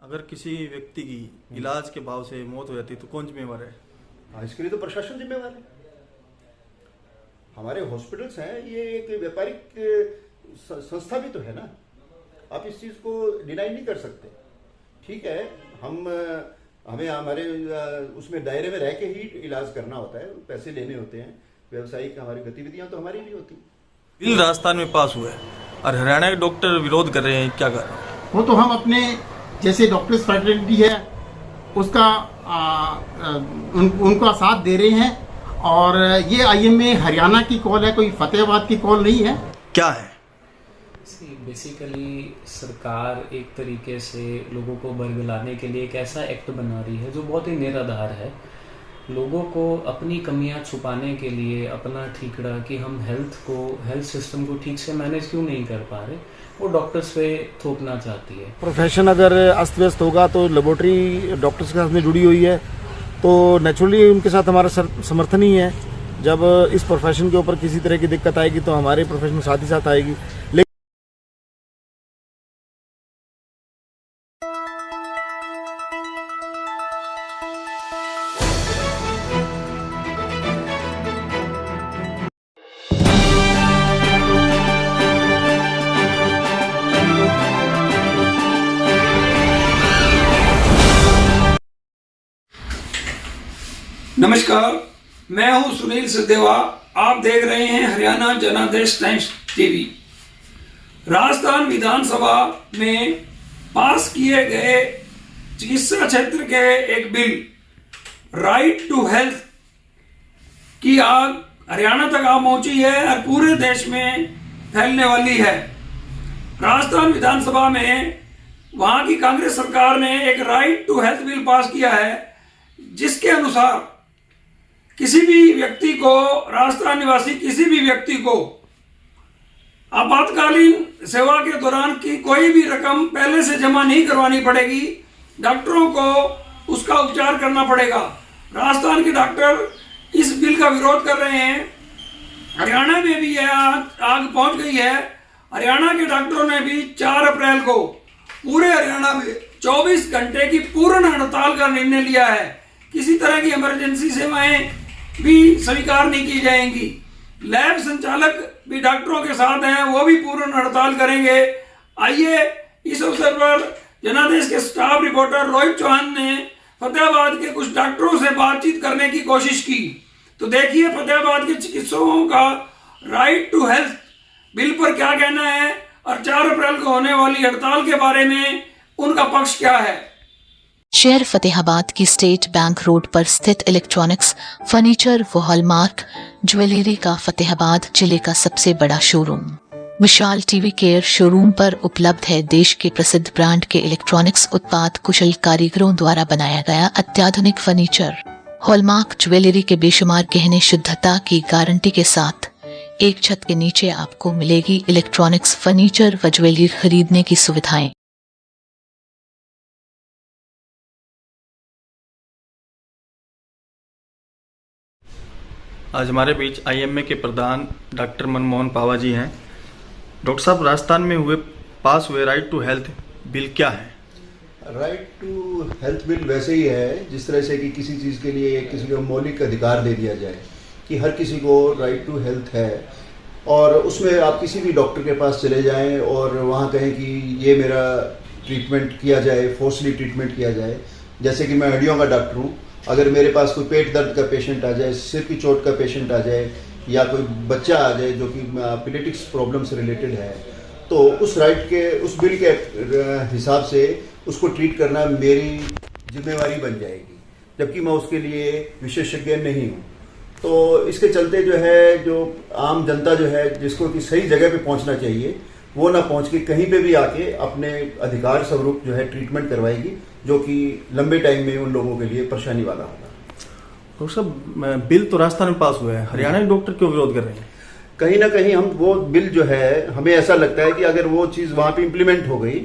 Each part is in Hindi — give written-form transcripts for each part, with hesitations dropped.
अगर किसी व्यक्ति की इलाज के भाव से मौत हो जाती है तो कौन जिम्मेवार है? हाँ, इसके लिए तो प्रशासन जिम्मेवार है। हमारे हॉस्पिटल्स हैं, ये एक व्यापारिक संस्था भी तो है ना। आप इस चीज को डिनाई नहीं कर सकते। ठीक है, हमें हमारे उसमें दायरे में रह के ही इलाज करना होता है, पैसे लेने होते हैं, व्यवसायिक हमारी गतिविधियां तो हमारी भी होती हैं। बिल राजस्थान में पास हुआ है और हरियाणा के डॉक्टर विरोध कर रहे हैं, क्या कर रहे हैं? वो तो हम अपने जैसे डॉक्टर्स फ्रेटर्निटी है उसका उनका साथ दे रहे हैं। और ये आईएमए हरियाणा की कॉल है, कोई फतेहाबाद की कॉल नहीं है। क्या है? बेसिकली सरकार एक तरीके से लोगों को बरगलाने के लिए एक ऐसा एक्ट बना रही है जो बहुत ही निराधार है। लोगों को अपनी कमियां छुपाने के लिए अपना ठीकरा कि हम हेल्थ सिस्टम को ठीक से मैनेज क्यों नहीं कर पा रहे, वो डॉक्टर्स पे थोपना चाहती है। प्रोफेशन अगर अस्त व्यस्त होगा तो लेबोरेटरी डॉक्टर्स के साथ में जुड़ी हुई है, तो नेचुरली उनके साथ हमारा समर्थन ही है। जब इस प्रोफेशन के ऊपर किसी तरह की दिक्कत आएगी तो हमारे प्रोफेशन साथ ही साथ आएगी। नमस्कार, मैं हूं सुनील सिद्धेवा। आप देख रहे हैं हरियाणा जनादेश टाइम्स टीवी। राजस्थान विधानसभा में पास किए गए चिकित्सा क्षेत्र के एक बिल राइट टू हेल्थ की आग हरियाणा तक आ पहुंची है और पूरे देश में फैलने वाली है। राजस्थान विधानसभा में वहां की कांग्रेस सरकार ने एक right to health bill pass किया है, जिसके अनुसार किसी भी व्यक्ति को, राजस्थान निवासी किसी भी व्यक्ति को आपातकालीन सेवा के दौरान की कोई भी रकम पहले से जमा नहीं करवानी पड़ेगी। डॉक्टरों को उसका उपचार करना पड़ेगा। राजस्थान के डॉक्टर इस बिल का विरोध कर रहे हैं। हरियाणा में भी यह आग पहुंच गई है। हरियाणा के डॉक्टरों ने भी 4 अप्रैल को पूरे हरियाणा में 24 घंटे की पूर्ण हड़ताल का निर्णय लिया है। किसी तरह की इमरजेंसी सेवाएं भी स्वीकार नहीं की जाएंगी। लैब संचालक भी डॉक्टरों के साथ हैं, वो भी पूर्ण हड़ताल करेंगे। आइए इस अवसर पर जनादेश के स्टाफ रिपोर्टर रोहित चौहान ने फतेहाबाद के कुछ डॉक्टरों से बातचीत करने की कोशिश की। तो देखिए फतेहाबाद के चिकित्सकों का राइट टू हेल्थ बिल पर क्या कहना है और 4 अप्रैल को होने वाली हड़ताल के बारे में उनका पक्ष क्या है। शहर फतेहाबाद की स्टेट बैंक रोड पर स्थित इलेक्ट्रॉनिक्स, फर्नीचर व हॉलमार्क ज्वेलरी का फतेहाबाद जिले का सबसे बड़ा शोरूम विशाल टीवी केयर शोरूम पर उपलब्ध है। देश के प्रसिद्ध ब्रांड के इलेक्ट्रॉनिक्स उत्पाद कुशल कारीगरों द्वारा बनाया गया अत्याधुनिक फर्नीचर, हॉलमार्क ज्वेलरी के बेशुमार गहने शुद्धता की गारंटी के साथ एक छत के नीचे आपको मिलेगी इलेक्ट्रॉनिक्स, फर्नीचर व ज्वेलरी खरीदने की सुविधाएं। आज हमारे बीच आईएमए के प्रधान डॉक्टर मनमोहन पावा जी हैं। डॉक्टर साहब, राजस्थान में पास हुए राइट टू हेल्थ बिल क्या है? राइट टू हेल्थ बिल वैसे ही है जिस तरह से कि किसी चीज़ के लिए किसी को मौलिक अधिकार दे दिया जाए कि हर किसी को राइट टू हेल्थ है, और उसमें आप किसी भी डॉक्टर के पास चले जाएं और वहाँ कहें कि ये मेरा ट्रीटमेंट किया जाए, फोर्सली ट्रीटमेंट किया जाए। जैसे कि मैं हड्डियों का डॉक्टर हूँ, अगर मेरे पास कोई पेट दर्द का पेशेंट आ जाए, सिर की चोट का पेशेंट आ जाए, या कोई बच्चा आ जाए जो कि पीडियाट्रिक्स प्रॉब्लम से रिलेटेड है, तो उस उस बिल के हिसाब से उसको ट्रीट करना मेरी जिम्मेवारी बन जाएगी, जबकि मैं उसके लिए विशेषज्ञ नहीं हूँ। तो इसके चलते जो आम जनता जिसको कि सही जगह पे पहुँचना चाहिए, वो ना पहुँच के कहीं पे भी आके अपने अधिकार स्वरूप ट्रीटमेंट करवाएगी, जो कि लंबे टाइम में उन लोगों के लिए परेशानी वाला होगा। डॉक्टर साहब, बिल तो राजस्थान में पास हुआ है, हरियाणा के डॉक्टर क्यों विरोध कर रहे हैं? कहीं ना कहीं हम वो बिल हमें ऐसा लगता है कि अगर वो चीज़ वहाँ पे इम्प्लीमेंट हो गई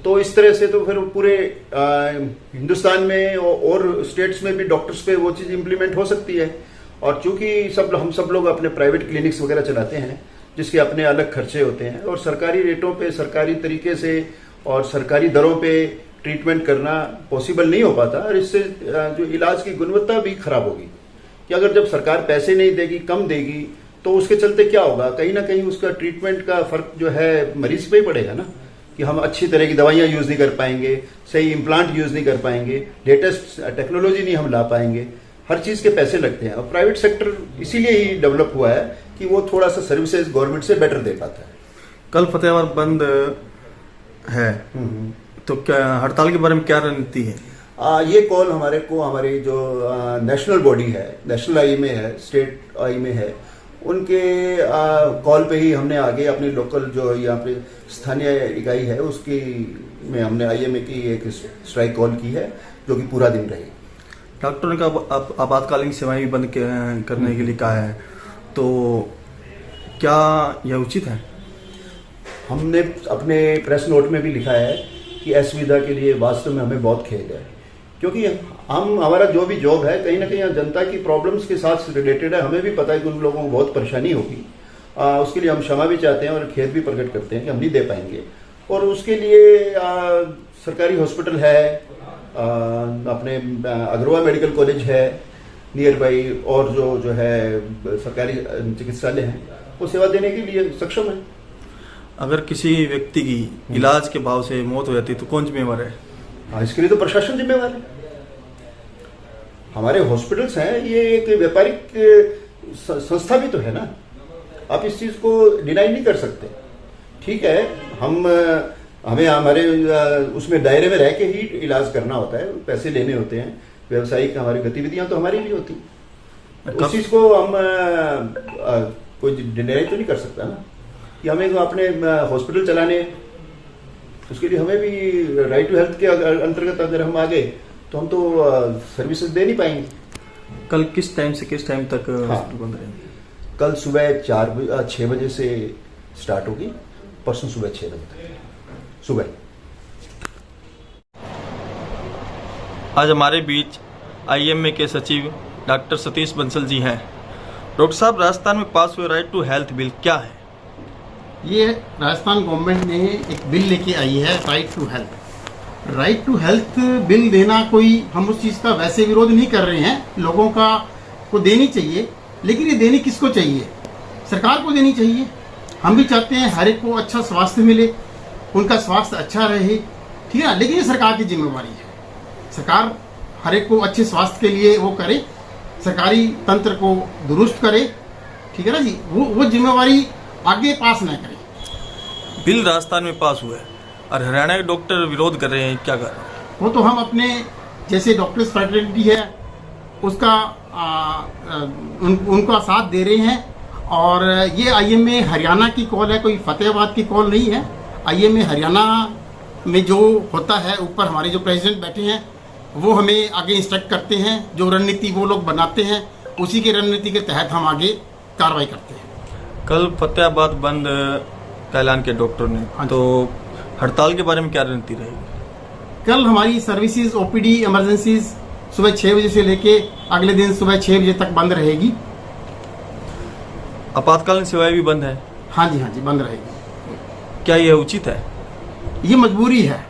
तो इस तरह से तो फिर पूरे हिंदुस्तान में और स्टेट्स में भी डॉक्टर्स पे वो चीज़ इम्प्लीमेंट हो सकती है। और चूंकि हम सब लोग अपने प्राइवेट क्लिनिक्स वगैरह चलाते हैं, जिसके अपने अलग खर्चे होते हैं, और सरकारी रेटों पे, सरकारी तरीके से और सरकारी दरों पे ट्रीटमेंट करना पॉसिबल नहीं हो पाता और इससे जो इलाज की गुणवत्ता भी खराब होगी। कि अगर जब सरकार पैसे नहीं देगी, कम देगी, तो उसके चलते क्या होगा, कहीं ना कहीं उसका ट्रीटमेंट का फर्क जो है मरीज पे ही पड़ेगा ना, कि हम अच्छी तरह की दवाइयाँ यूज़ नहीं कर पाएंगे, सही इम्प्लांट यूज़ नहीं कर पाएंगे, लेटेस्ट टेक्नोलॉजी नहीं हम ला पाएंगे, हर चीज़ के पैसे लगते हैं। और प्राइवेट सेक्टर इसीलिए ही डेवलप हुआ है कि वो थोड़ा सा सर्विसेज गवर्नमेंट से बेटर दे पाता है। कल फतेहाबाद बंद है, तो क्या हड़ताल के बारे में क्या रणनीति है? ये कॉल हमारी जो नेशनल बॉडी है, नेशनल आईएमए है, स्टेट आईएमए है, उनके कॉल पे ही हमने आगे अपनी लोकल जो यहाँ पे स्थानीय इकाई है उसकी में हमने आईएमए की एक स्ट्राइक कॉल की है, जो कि पूरा दिन रहेगी। डॉक्टरों ने आपातकालीन सेवाएं भी बंद करने के लिए कहा है, तो क्या यह उचित है? हमने अपने प्रेस नोट में भी लिखा है कि असुविधा के लिए वास्तव में हमें बहुत खेद है, क्योंकि हमारा जो भी जॉब है कहीं ना कहीं जनता की प्रॉब्लम्स के साथ रिलेटेड है। हमें भी पता है कि उन लोगों को बहुत परेशानी होगी, उसके लिए हम क्षमा भी चाहते हैं और खेद भी प्रकट करते हैं कि हम नहीं दे पाएंगे। और उसके लिए सरकारी हॉस्पिटल है, अपने अग्रवाल मेडिकल कॉलेज है नियर बाई, और जो है सरकारी चिकित्सालय हैं, वो सेवा देने के लिए सक्षम है। अगर किसी व्यक्ति की इलाज के भाव से मौत हो जाती है तो कौन जिम्मेवार है? इसके लिए तो प्रशासन जिम्मेवार है। हमारे हॉस्पिटल्स हैं, ये एक व्यापारिक संस्था भी तो है ना, आप इस चीज को डिनाई नहीं कर सकते। ठीक है, हमें हमारे उसमें दायरे में रह के ही इलाज करना होता है, पैसे लेने होते हैं, व्यवसायिक हमारी गतिविधियां तो हमारी भी होती हैं। उस चीज को हम कोई डिनाई तो नहीं कर सकता ना, कि हमें अपने हॉस्पिटल चलाने, उसके लिए हमें भी राइट टू हेल्थ के अंतर्गत अगर हम आ गए तो हम तो सर्विसेज दे नहीं पाएंगे। कल किस टाइम से किस टाइम तक हॉस्पिटल बंद रहेंगे? कल सुबह 6 बजे से स्टार्ट होगी, परसों सुबह 6 बजे तक सुबह। आज हमारे बीच आईएमए के सचिव डॉक्टर सतीश बंसल जी हैं। डॉक्टर साहब, राजस्थान में पास हुए राइट टू हेल्थ बिल क्या है? ये राजस्थान गवर्नमेंट ने एक बिल लेके आई है, right to health. Right to health bill देना, कोई हम उस चीज़ का वैसे विरोध नहीं कर रहे हैं, लोगों को देनी चाहिए, लेकिन ये देनी किसको चाहिए? सरकार को देनी चाहिए। हम भी चाहते हैं हर एक को अच्छा स्वास्थ्य मिले, उनका स्वास्थ्य अच्छा रहे, ठीक है ना, लेकिन ये सरकार की जिम्मेवारी है। सरकार हर एक को अच्छे स्वास्थ्य के लिए वो करे, सरकारी तंत्र को दुरुस्त करे, ठीक है ना जी, वो जिम्मेवारी आगे पास न करें। बिल राजस्थान में पास हुआ है और हरियाणा के डॉक्टर विरोध कर रहे हैं, क्या कर रहे हैं? वो तो हम अपने जैसे डॉक्टर्स फ्रेटर्निटी है उसका उनका साथ दे रहे हैं। और ये आईएमए हरियाणा की कॉल है, कोई फतेहाबाद की कॉल नहीं है। आईएमए हरियाणा में जो होता है, ऊपर हमारे जो प्रेसिडेंट बैठे हैं वो हमें आगे इंस्ट्रक्ट करते हैं, जो रणनीति वो लोग बनाते हैं उसी की रणनीति के तहत हम आगे कार्रवाई करते हैं। कल फतेहाबाद बंद का ऐलान किया डॉक्टर ने, तो हड़ताल के बारे में क्या रणनीति रहेगी? कल हमारी सर्विसेज ओपीडी इमरजेंसीज सुबह 6 बजे से लेके अगले दिन सुबह 6 बजे तक बंद रहेगी। आपातकालीन सेवाएं भी बंद है? हाँ जी बंद रहेगी। क्या यह उचित है? ये मजबूरी है।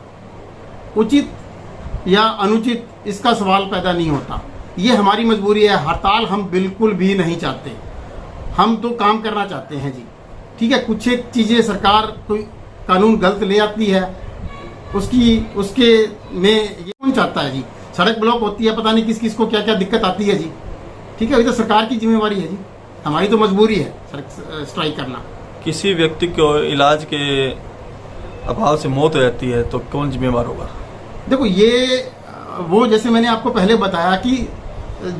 उचित या अनुचित इसका सवाल पैदा नहीं होता, ये हमारी मजबूरी है। हड़ताल हम बिल्कुल भी नहीं चाहते, हम तो काम करना चाहते हैं जी, ठीक है। कुछ एक चीज़ें सरकार कोई कानून गलत ले आती है, उसके में ये कौन चाहता है जी? सड़क ब्लॉक होती है, पता नहीं किस किस को क्या क्या दिक्कत आती है जी, ठीक है। ये तो सरकार की जिम्मेवारी है जी, हमारी तो मजबूरी है स्ट्राइक करना। किसी व्यक्ति को इलाज के अभाव से मौत हो जाती है तो कौन जिम्मेवार होगा? देखो, ये वो जैसे मैंने आपको पहले बताया कि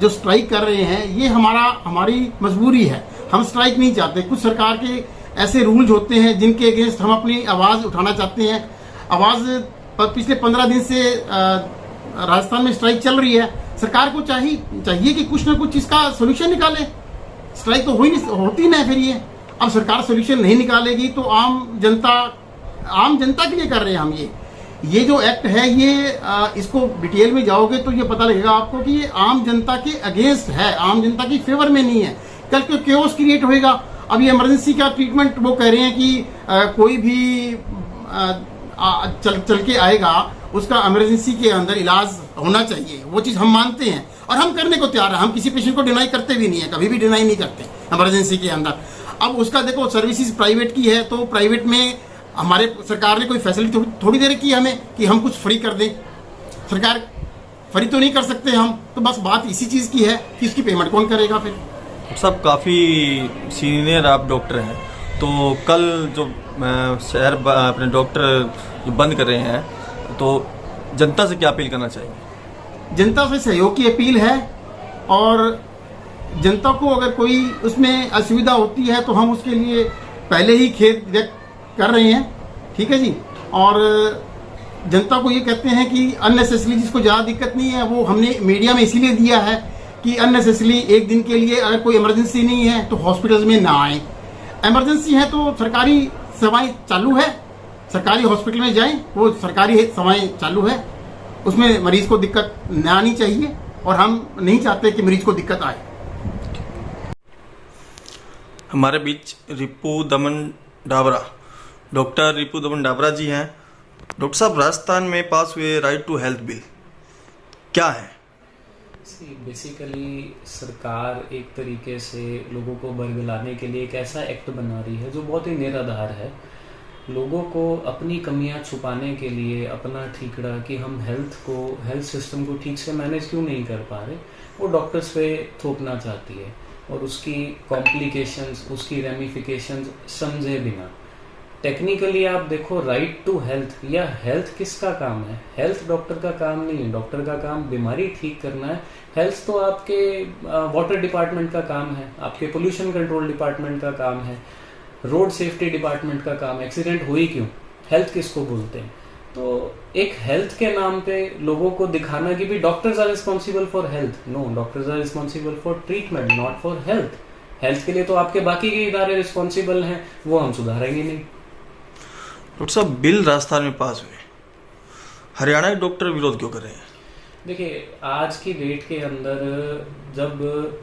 जो स्ट्राइक कर रहे हैं ये हमारी मजबूरी है, हम स्ट्राइक नहीं चाहते। कुछ सरकार के ऐसे रूल्स होते हैं जिनके अगेंस्ट हम अपनी आवाज़ उठाना चाहते हैं। आवाज़ पिछले 15 दिन से राजस्थान में स्ट्राइक चल रही है। सरकार को चाहिए कि कुछ ना कुछ इसका सोल्यूशन निकाले। स्ट्राइक तो होती ना फिर ये, अब सरकार सोल्यूशन नहीं निकालेगी तो आम जनता के लिए कर रहे हैं हम ये जो एक्ट है, ये इसको डिटेल में जाओगे तो ये पता लगेगा आपको कि ये आम जनता के अगेंस्ट है, आम जनता की फेवर में नहीं है। कल क्यों केओस क्रिएट होएगा। अब ये इमरजेंसी का ट्रीटमेंट वो कह रहे हैं कि कोई भी चल के आएगा उसका इमरजेंसी के अंदर इलाज होना चाहिए, वो चीज़ हम मानते हैं और हम करने को तैयार हैं। हम किसी पेशेंट को डिनाई करते भी नहीं है, कभी भी डिनाई नहीं करते इमरजेंसी के अंदर। अब उसका देखो सर्विसेज प्राइवेट की है, तो प्राइवेट में हमारे सरकार ने कोई फैसिलिटी थोड़ी दे रखी है हमें कि हम कुछ फ्री कर दें। सरकार फ्री तो नहीं कर सकते हम, तो बस बात इसी चीज़ की है कि उसकी पेमेंट कौन करेगा फिर। सब काफ़ी सीनियर आप डॉक्टर हैं, तो कल जो शहर अपने डॉक्टर जो बंद कर रहे हैं, तो जनता से क्या अपील करना चाहिए? जनता से सहयोग की अपील है और जनता को अगर कोई उसमें असुविधा होती है तो हम उसके लिए पहले ही खेद व्यक्त कर रहे हैं, ठीक है जी। और जनता को ये कहते हैं कि अननेसेसरी जिसको ज़्यादा दिक्कत नहीं है वो हमने मीडिया में इसीलिए दिया है कि अननेसेसरी एक दिन के लिए अगर कोई इमरजेंसी नहीं है तो हॉस्पिटल्स में ना आए। इमरजेंसी है तो सरकारी सेवाएं चालू है, सरकारी हॉस्पिटल में जाएं, वो सरकारी सेवाएं चालू है, उसमें मरीज को दिक्कत ना आनी चाहिए और हम नहीं चाहते कि मरीज को दिक्कत आए। हमारे बीच रिपू दमन डाबरा, डॉक्टर रिपू दमन डाबरा जी हैं। डॉक्टर साहब, राजस्थान में पास हुए राइट टू हेल्थ बिल क्या है? बेसिकली सरकार एक तरीके से लोगों को बरगलाने के लिए एक ऐसा एक्ट बना रही है जो बहुत ही निराधार है। लोगों को अपनी कमियां छुपाने के लिए अपना ठीकरा कि हम हेल्थ सिस्टम को ठीक से मैनेज क्यों नहीं कर पा रहे, वो डॉक्टर्स पे थोपना चाहती है और उसकी कॉम्प्लिकेशंस, उसकी रेमिफिकेशंस समझे बिना। टेक्निकली आप देखो, राइट टू हेल्थ या हेल्थ किसका काम है? हेल्थ डॉक्टर का काम नहीं है। डॉक्टर का काम बीमारी ठीक करना है। हेल्थ तो आपके वाटर डिपार्टमेंट का काम है, आपके पोल्यूशन कंट्रोल डिपार्टमेंट का काम है, रोड सेफ्टी डिपार्टमेंट का काम है। एक्सीडेंट हुई क्यों? हेल्थ किसको बोलते हैं? तो एक हेल्थ के नाम पे लोगों को दिखाना कि भी doctors are responsible for health. No, doctors are responsible for treatment, not for health. Health के लिए तो आपके बाकी के इदारे रिस्पॉन्सिबल हैं, वो हम सुधारेंगे नहीं। डॉक्टर साहब, बिल राजस्थान में पास हुए, हरियाणा के डॉक्टर विरोध क्यों कर रहे हैं? देखिए, आज की डेट के अंदर जब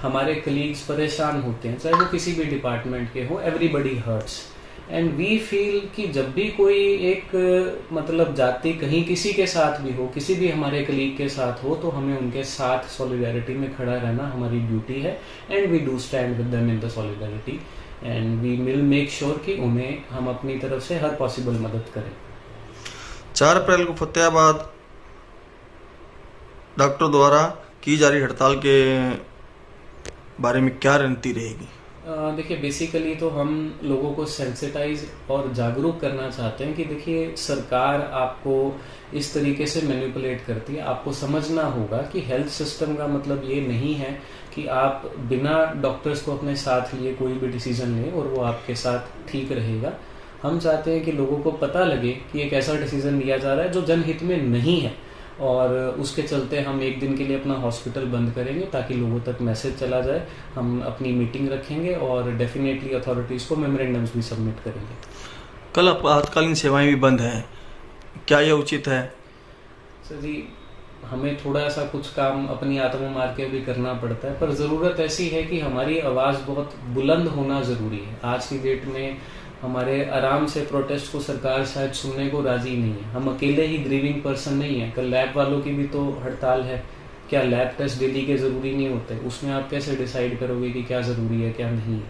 हमारे कलीग्स परेशान होते हैं, चाहे वो किसी भी डिपार्टमेंट के हो, everybody hurts and we feel कि जब भी कोई एक मतलब जाति कहीं किसी के साथ भी हो, किसी भी हमारे कलीग के साथ हो, तो हमें उनके साथ सॉलिडारिटी में खड़ा रहना हमारी ड्यूटी है and we do stand with them in the solidarity and we will make sure कि उन्हें हम अपनी तरफ से हर पॉसिबल मदद करें। 4 अप्रैल को फतेहाबाद डॉक्टर द्वारा की जा रही हड़ताल के बारे में क्या रणनीति रहेगी? देखिए, बेसिकली तो हम लोगों को सेंसिटाइज और जागरूक करना चाहते हैं कि देखिए, सरकार आपको इस तरीके से मैनिपुलेट करती है। आपको समझना होगा कि हेल्थ सिस्टम का मतलब ये नहीं है कि आप बिना डॉक्टर्स को अपने साथ लिए कोई भी डिसीजन लें और वो आपके साथ ठीक रहेगा। हम चाहते हैं कि लोगों को पता लगे कि एक ऐसा डिसीजन लिया जा रहा है जो जनहित में नहीं है, और उसके चलते हम एक दिन के लिए अपना हॉस्पिटल बंद करेंगे ताकि लोगों तक मैसेज चला जाए। हम अपनी मीटिंग रखेंगे और डेफिनेटली अथॉरिटीज़ को मेमोरेंडम्स भी सबमिट करेंगे। कल आपातकालीन सेवाएं भी बंद हैं, क्या यह उचित है? सर जी, हमें थोड़ा सा कुछ काम अपनी आत्मा मार के भी करना पड़ता है, पर ज़रूरत ऐसी है कि हमारी आवाज़ बहुत बुलंद होना ज़रूरी है। आज की डेट में हमारे आराम से प्रोटेस्ट को सरकार शायद सुनने को राजी नहीं है। हम अकेले ही ग्रीविंग पर्सन नहीं है, कल लैब वालों की भी तो हड़ताल है। क्या लैब टेस्ट डेली के ज़रूरी नहीं होते? उसमें आप कैसे डिसाइड करोगे कि क्या ज़रूरी है क्या नहीं है?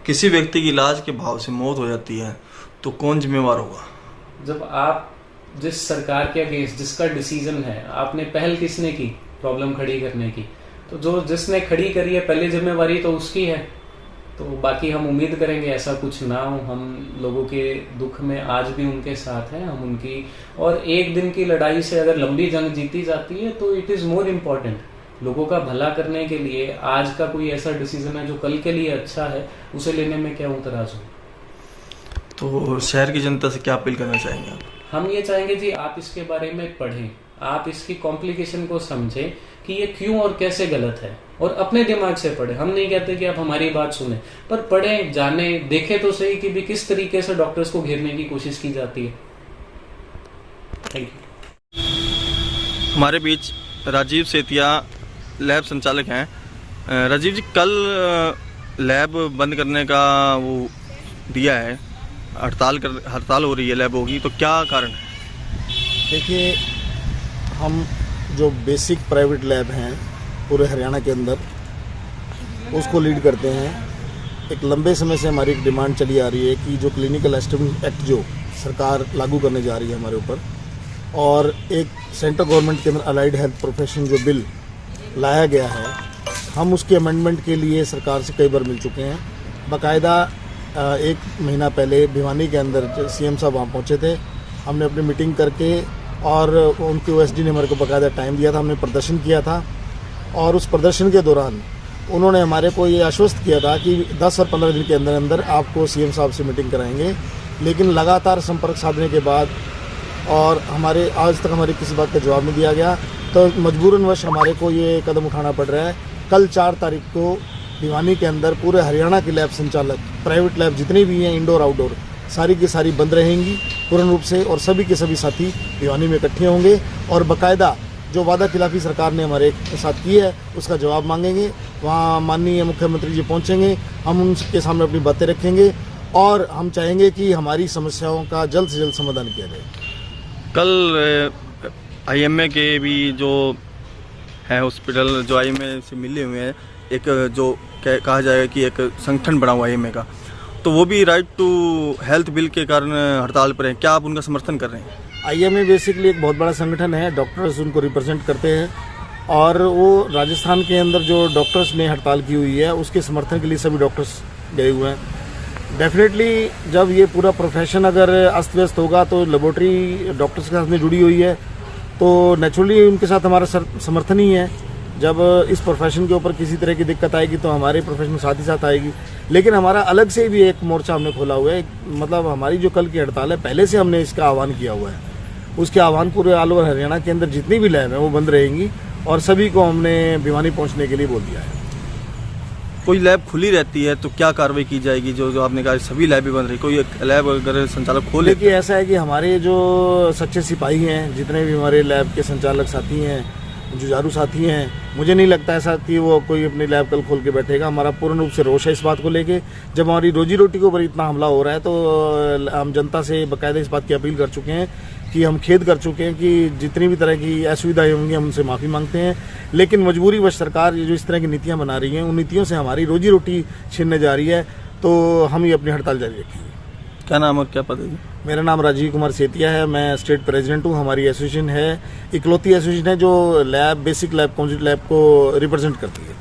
किसी व्यक्ति की इलाज के भाव से मौत हो जाती है तो कौन जिम्मेवार होगा? जब आप जिस सरकार के अगेंस्ट जिसका डिसीजन है, आपने पहल किसने की प्रॉब्लम खड़ी करने की? तो जो जिसने खड़ी करी है पहले जिम्मेवारी तो उसकी है। तो बाकी हम उम्मीद करेंगे ऐसा कुछ ना हो। हम लोगों के दुख में आज भी उनके साथ हैं, हम उनकी, और एक दिन की लड़ाई से अगर लंबी जंग जीती जाती है तो इट इज़ मोर इम्पॉर्टेंट। लोगों का भला करने के लिए आज का कोई ऐसा डिसीजन है जो कल के लिए अच्छा है, उसे लेने में क्या उतराज हो? तो शहर की जनता से क्या अपील करना चाहेंगे आप? हम ये चाहेंगे जी, आप इसके बारे में पढ़ें, आप इसकी कॉम्प्लिकेशन को समझें कि ये क्यों और कैसे गलत है, और अपने दिमाग से पढ़ें। हम नहीं कहते कि आप हमारी बात सुने, पर पढ़ें, जानें, देखें तो सही कि भी किस तरीके से डॉक्टर्स को घेरने की कोशिश की जाती है। Thank you. हमारे बीच राजीव सेतिया लैब संचालक हैं। राजीव जी, कल लैब बंद करने का वो दिया है, हड़ताल हो रही है लैबों की, तो क्या कारण है? देखिए, हम जो बेसिक प्राइवेट लैब हैं पूरे हरियाणा के अंदर उसको लीड करते हैं। एक लंबे समय से हमारी एक डिमांड चली आ रही है कि जो क्लिनिकल एस्टेब्लिशमेंट एक्ट जो सरकार लागू करने जा रही है हमारे ऊपर, और एक सेंट्रल गवर्नमेंट के अंदर अलाइड हेल्थ प्रोफेशन जो बिल लाया गया है, हम उसके अमेंडमेंट के लिए सरकार से कई बार मिल चुके हैं। बाकायदा 1 महीना पहले भिवानी के अंदर सीएम साहब वहाँ पहुँचे थे, हमने अपनी मीटिंग करके और उनके ओएसडी ने हमारे को बाकायदा टाइम दिया था, हमने प्रदर्शन किया था। और उस प्रदर्शन के दौरान उन्होंने हमारे को ये आश्वस्त किया था कि 10 और 15 दिन के अंदर अंदर आपको सीएम साहब से मीटिंग कराएंगे। लेकिन लगातार संपर्क साधने के बाद और हमारे आज तक हमारी किसी बात का जवाब नहीं दिया गया, तो मजबूरनवश हमारे को ये कदम उठाना पड़ रहा है। कल 4 तारीख को भिवानी के अंदर पूरे हरियाणा के लैब संचालक, प्राइवेट लैब जितनी भी हैं इंडोर आउटडोर, सारी की सारी बंद रहेंगी पूर्ण रूप से, और सभी के सभी साथी भिवानी में इकट्ठे होंगे और बाकायदा जो वादा खिलाफी सरकार ने हमारे साथ की है उसका जवाब मांगेंगे। वहाँ माननीय मुख्यमंत्री जी पहुँचेंगे, हम उनके सामने अपनी बातें रखेंगे और हम चाहेंगे कि हमारी समस्याओं का जल्द से जल्द समाधान किया जाए। कल आईएमए के भी जो है हॉस्पिटल जो आईएमए से मिले हुए हैं, एक जो कहा जाएगा कि एक संगठन बना हुआ आईएमए का, तो वो भी राइट टू हेल्थ बिल के कारण हड़ताल पर हैं। क्या आप उनका समर्थन कर रहे हैं? आईएमए बेसिकली एक बहुत बड़ा संगठन है, डॉक्टर्स उनको रिप्रेजेंट करते हैं और वो राजस्थान के अंदर जो डॉक्टर्स ने हड़ताल की हुई है उसके समर्थन के लिए सभी डॉक्टर्स गए हुए हैं। डेफिनेटली जब ये पूरा प्रोफेशन अगर अस्त व्यस्त होगा तो लेबोरेटरी डॉक्टर्स के साथ में जुड़ी हुई है, तो नेचुरली उनके साथ हमारा समर्थन ही है। जब इस प्रोफेशन के ऊपर किसी तरह की दिक्कत आएगी तो हमारे प्रोफेशन साथ ही साथ आएगी। लेकिन हमारा अलग से भी एक मोर्चा हमने खोला हुआ है, मतलब हमारी जो कल की हड़ताल है पहले से हमने इसका आह्वान किया हुआ है। उसके आह्वान पूरे ऑल ओवर हरियाणा के अंदर जितनी भी लैब है वो बंद रहेंगी और सभी को हमने भिवानी पहुंचने के लिए बोल दिया है। कोई लैब खुली रहती है तो क्या कार्रवाई की जाएगी? जो आपने कहा सभी लैब भी बंद रही, कोई लैब अगर संचालक खोले? देखिए, ऐसा है कि हमारे जो सच्चे सिपाही हैं, जितने भी हमारे लैब के संचालक साथी हैं, जुझारू साथी हैं, मुझे नहीं लगता ऐसा कि वो कोई अपनी लैब कल खोल के बैठेगा। हमारा पूर्ण रूप से रोष है इस बात को लेके। जब हमारी रोजी रोटी के ऊपर इतना हमला हो रहा है तो हम जनता से बाकायदा इस बात की अपील कर चुके हैं कि हम खेद कर चुके हैं कि जितनी भी तरह की असुविधाएं होंगी हम उनसे माफ़ी मांगते हैं। लेकिन मजबूरीवश सरकार जो इस तरह की नीतियाँ बना रही हैं, उन नीतियों से हमारी रोजी रोटी छीनने जा रही है, तो हम ये अपनी हड़ताल जारी रखेंगे। क्या नाम और क्या पद है? मेरा नाम राजीव कुमार सेतिया है, मैं स्टेट प्रेसिडेंट हूँ। हमारी एसोसिएशन है, इकलौती एसोसिएशन है जो lab basic lab council lab को रिप्रेजेंट करती है।